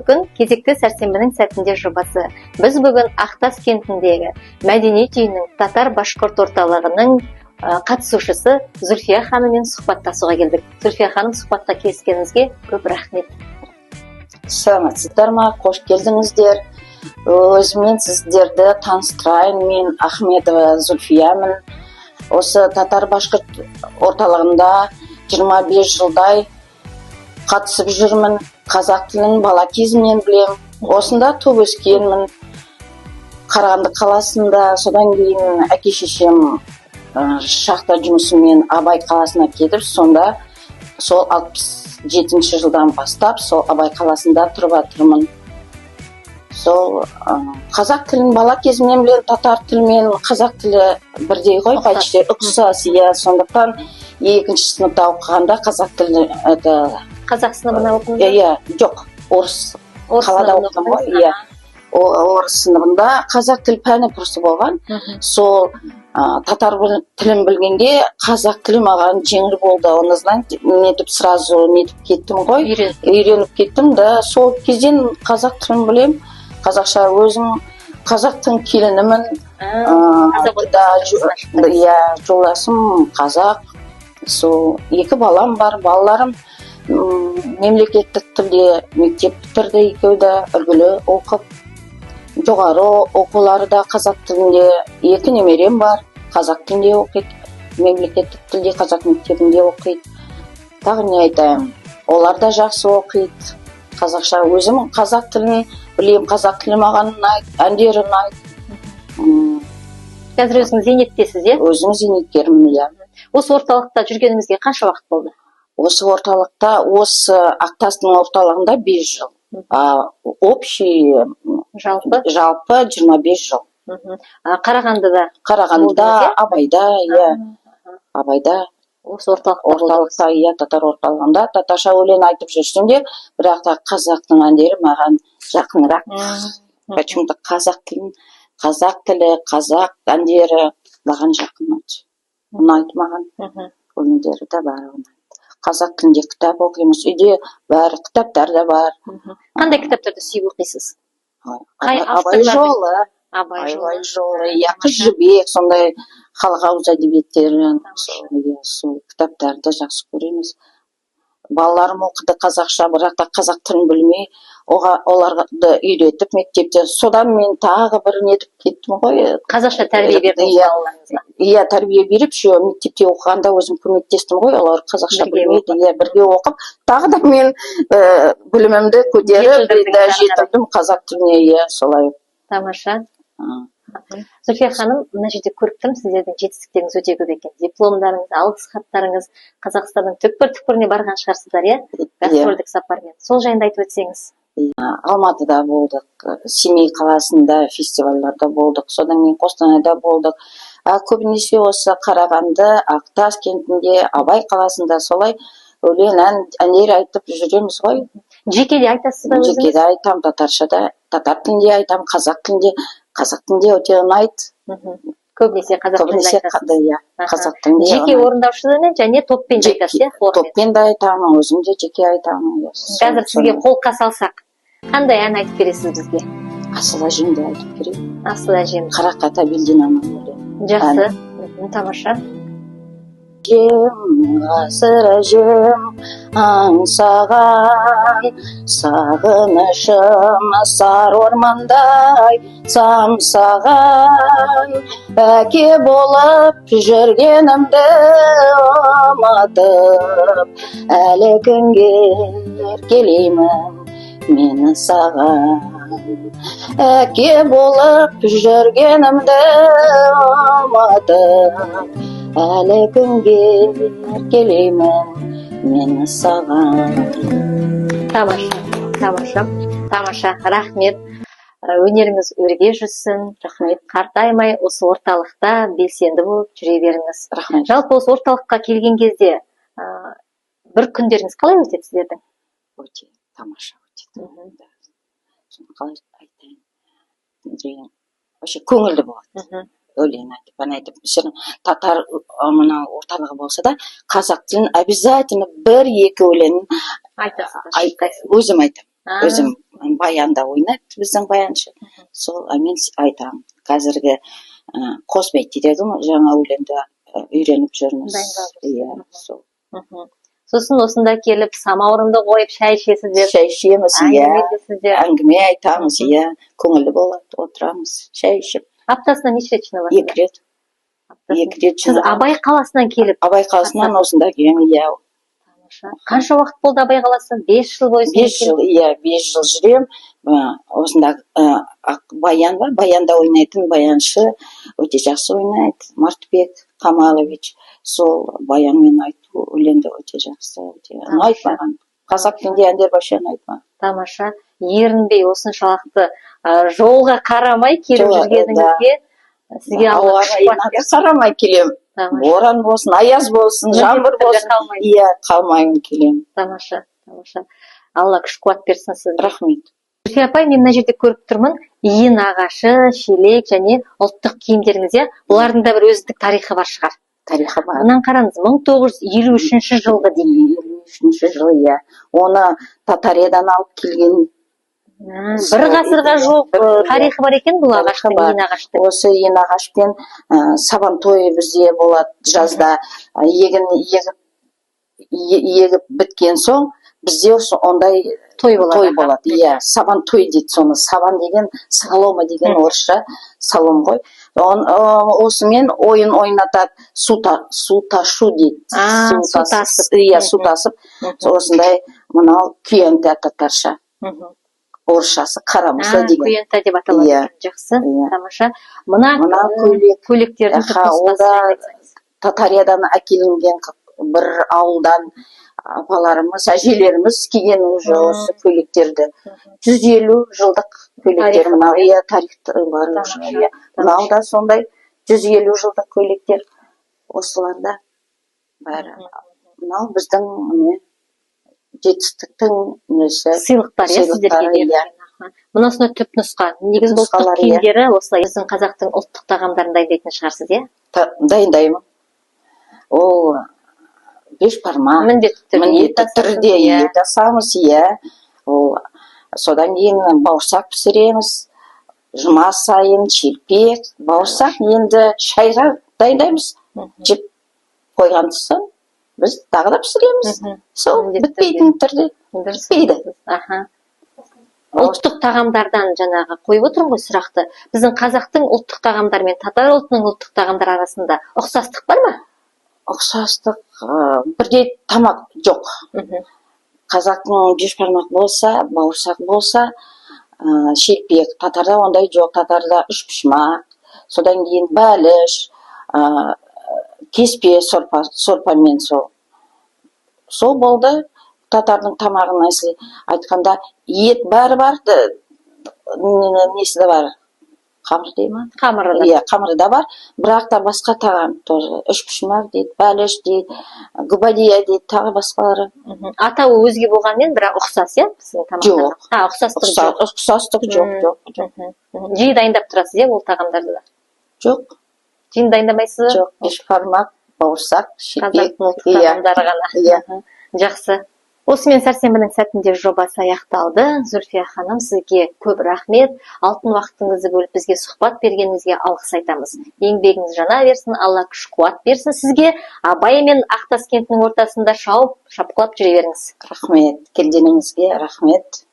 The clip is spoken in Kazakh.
күн кезекті сәрсенбінің сәтінде жобасы. Біз бүгін Ақтас кентіндегі мәдениет үйінің татар-башқұрт орталығының қатысушысы Зүлфия ханыммен сұхбаттасуға келдік. Зүлфия ханым, сұхбатқа келіскеніңізге көп рахмет. Саламатсыздар ма? Қош келдіңіздер. Өзімен сіздерді таныстырайын. Мен Ахметова Зүлфиямын. Осы татар-башқұрт орталығында 25 жылдай қатысып жүрмін. Қазақ тілін бала кезімнен білем. Осында туып өскенмін. Қарағанды қаласында. Содан кейін әке-шешем шахта жұмысымен Абай қаласына кетіп, сонда сол 67 жылдан бастап сол Абай қаласында тұрып жатырмын. Сол қазақ тілін бала кезімнен білем, татар тілі мен қазақ тілі бірдей ғой, почти ұқсас. Сондықтан екінші сыныпта оқығанда қазақ тілі Қазақ сыныбына оқыдыңыз? Иә, жоқ, орыс қалада оқыдым ғой. Орыс сыныбында қазақ тіл пәні курсы болған. Сол татар тілін білгенде қазақ тілі маған жеңіл болды. Оны нетіп сразу нетіп кеттім ғой. Үйреніп кеттім да, сол кезден қазақ тілін білем. Қазақша өзім қазақтың келінімін. Жолдасым қазақ. Сол екі балам бар. Балаларым мемлекеттік тілде мектеп бітірді, екеуі де үлгілі оқып. Жоғары оқулары да қазақ тілінде. Екі немерем бар, қазақ тілінде оқиды. Мемлекеттік тілде қазақ мектебінде оқиды. Тағы не айтайын? Олар да жақсы оқиды. Қазақша өзім қазақ тілін білем, қазақ тілі маған ұнайды, әндері ұнайды. Қазір өзіңіз зейнеттесіз, иә? Өзім зейнеткермін, иә. Осы орталықта жүргеніңізге қанша уақыт болды? Осы орталықта, осы Ақтастың орталығында 5 жыл. Общий жалпы 25 жыл. Қарағандыда? Қарағандыда, Абайда, иә. Абайда. Осы орталықта, иә, татар орталығында. Татарша өлең айтып жүрсем де, бірақ та қазақтың әндері маған жақынырақ. Почему-то қазақ тілі, қазақ әндері маған жақын ұнайды маған. Өлеңдері де бәрі ұнайды. Қазақ тілінде кітап оқимыз. Үйде бәрі кітаптар да бар. Қандай кітаптарды сүйіп оқисыз? Абай жолы. Абай жолы. Қыз жібек, сондай халық ауыз әдебиеттерін. Сол кітаптарды жақсы көреміз. Балаларым оқыды қазақша, бірақ та қазақ тілін білмей, оларды үйретіп мектепте. Содан мен тағы бір нетіп кеттім ғой. Қазақша тәрбие бердіңіз балаларыңызға? Иә, тәрбие беріп, мектепте оқығанда өзім көмектестім ғой. Олар қазақша білмейді, бірге оқып. Тағы да мен білімімді көтеріп, жетілдім қазақ тіліне, солай. Тамаша. Зүлфия ханым, мына жерде көріп тұрмын, сіздердің жетістіктеріңіз өте көп екен. Дипломдарыңыз, алғыс хаттарыңыз, Қазақстанның түкпір-түкпіріне барған шығарсыздар, иә? Гастрольдік сапармен. Сол жайында айтып өтсеңіз. Алматыда болдық, Семей қаласында фестивальдарда болдық, содан кейін Қостанайда болдық. Көбінесе осы Қарағанды, Ақтас кентінде, Абай қаласында солай өлең әндер айтып жүреміз ғой. Жекеде айтасыз ба өзіңіз? Жекеде айтам, татаршада, татар тілінде айтам, қазақ тілінде өте ұнайды. Көбінесе қазақ тілінде айтасыз. Жеке орындаушымен және топпен айтасыз, иә? Топпен де айтам, өзім де жеке айтам. Қазір сізге қолқа салсақ, қандай ән айтып бересіз бізге? Асыл әжемді айтып берейін. Асыл әжем. Қарақат Абелдинаның өлеңі. Жақсы, тамаша. Ғасыр әжем аңсаған, сағынышым сар ормандай самсаған, әке болып жүргенімді ұмытып, әлі күнге еркелеймін мені саған. Әке болып жүргенімді ұмытып, әлі күнге еркелеймін мені саған. Тамаша, рахмет. Өнеріңіз өрге жүрсін. Рахмет. Қартаймай осы орталықта белсенді болып жүре беріңіз. Рахмет. Жалпы осы орталыққа келген кезде бір күндеріңіз қалай өтеді сіздердің? Өте тамаша өтеді. Қалай айтайын? Вообще көңілді болады. Өлең айтып, ән айтып. Татар мына орталығы болса да, қазақ тілін обязательно бір-екі өлең өзім айтам. өзім баянда ойнайды біздің баяншы. Сол мен айтамын қазіргі қосбек дейді ма, жаңа өлеңді үйреніп жүрміз. Иә, сол. Сосын осында келіп самаурынды қойып шай ішесіздер, шай ішеміз, иә, әңгіме айтамыз, иә, көңілді болады, отырамыз, шай ішіп. Аптасына неше рет жиналасыздар? 2 рет. 2 рет Сіз Абай қаласынан келіп? Абай қаласынан осында келемін, иә. Қанша уақыт болды Абай қаласы? 5 жыл бойы? 5 жыл, иә, 5 жыл жүрем. Осында баян бар, баянда ойнайтын баяншы өте жақсы ойнайды, Мартбек Камалович. Сол баянмен айту өлеңді өте жақсы, ұнайды маған. Қазақ тілінде әндер вообще ұнайды маған. Тамаша. Ерінбей осыншалықты жолға қарамай келіп жүргеніңізге сізге ауа райына қарамай келем. Боран болсын, аяз болсын, жаңбыр болсын, иә, қалмаймын келем. Тамаша, тамаша. Алла күш қуат берсін сізге. Рахмет. Зүлфия апай, мен мына жерде көріп тұрмын, иін ағашы, шелек және ұлттық киімдеріңіз, иә? Бұлардың да бір өзіндік тарихы бар шығар. Тарихы бар. Мынаны қараңыз, 1953 жылғы дейді. 53 жыл, иә. Оны Татариядан алып келген. Бір ғасырға жуық тарихы бар екен бұл ағаштың, иін ағаштың. Осы иін ағашпен сабан тойы бізде болады жазда. Егін егіп біткен соң бізде ондай той болады. Иә, сабан той дейді соны. Сабан деген солома деген орысша солом ғой. Осымен ойын ойнатады, су ташу дейді. Иә, су тасып. Осындай мынау күйенті татарша. Орысшасы қарамысы деген. Күйенті деп аталады. Жақсы, тамаша. Мына көйлектердің түпнұсқасы. Татариядан әкелінген бір ауылдан апаларымыз, әжелеріміз киген уже осы көйлектерді. 150 жылдық көйлектер. Мынау тарихты бар. Мынау да сондай 150 жылдық көйлектер. Осыларда бәрі. Мынау біздің жетістіктің несі. Сыйлықтар, сіздерге берілген. Мұнысына түп нұсқа. Негіз ұлттық киімдері осылай біздің қазақтың ұлттық тағамдарын дайындайтын шығарсыз, иә? Дайындаймын. Ол бешбармақ, міндетті түрде ет асамыз, иә. Содан кейін бауырсақ пісіреміз, жұма сайын шелпек, бауырсақ, енді шайға дайындаймыз. Жеп қойған соң біз тағы да пісіреміз. Сол бітпейтін түрде бітпейді. Ұлттық тағамдардан жаңағы қойып отырмын ғой сұрақты. Біздің қазақтың ұлттық тағамдары мен татар ұлтының ұлттық тағамдары арасында ұқсастық бар ма? Ұқсастық бірдей тамақ жоқ. Қазақтың бешбармақ болса, бауырсақ болса, шелпек, татарда ондай жоқ. Татарда үшпішмақ, содан кейін бәліш, кеспе сорпамен сол болды. Татардың тамағын айтқанда ет бәрі бар, несі де бар, қамыр дей ма? Қамыры да. Иә, қамыры да бар, бірақ та басқа тағам, үшпішмақ дейді, бәліш дейді, гүбадия дейді, тағы басқалары. Атауы өзге болғанмен, бірақ ұқсас, иә? Жоқ. Ұқсастық жоқ. Жиі дайындап тұрасыз, иә, ол тағамдарды да? Жоқ. Жиі дайындамайсыз? Жоқ, бешбармақ, бауырсақ, шелпек. Қазақтың ұлттық тағамдары ғана. Жақсы. Осымен сәрсенбінің сәтінде жобасы аяқталды. Зүлфия ханым, сізге көп рахмет. Алтын уақытыңызды бөліп бізге сұхбат бергеніңізге алғыс айтамыз. Еңбегіңіз жана берсін, Алла күш қуат берсін сізге. Абай мен Ақтас кентінің ортасында шауып, шапқылап жүре беріңіз. Рахмет. Келгеніңізге рахмет.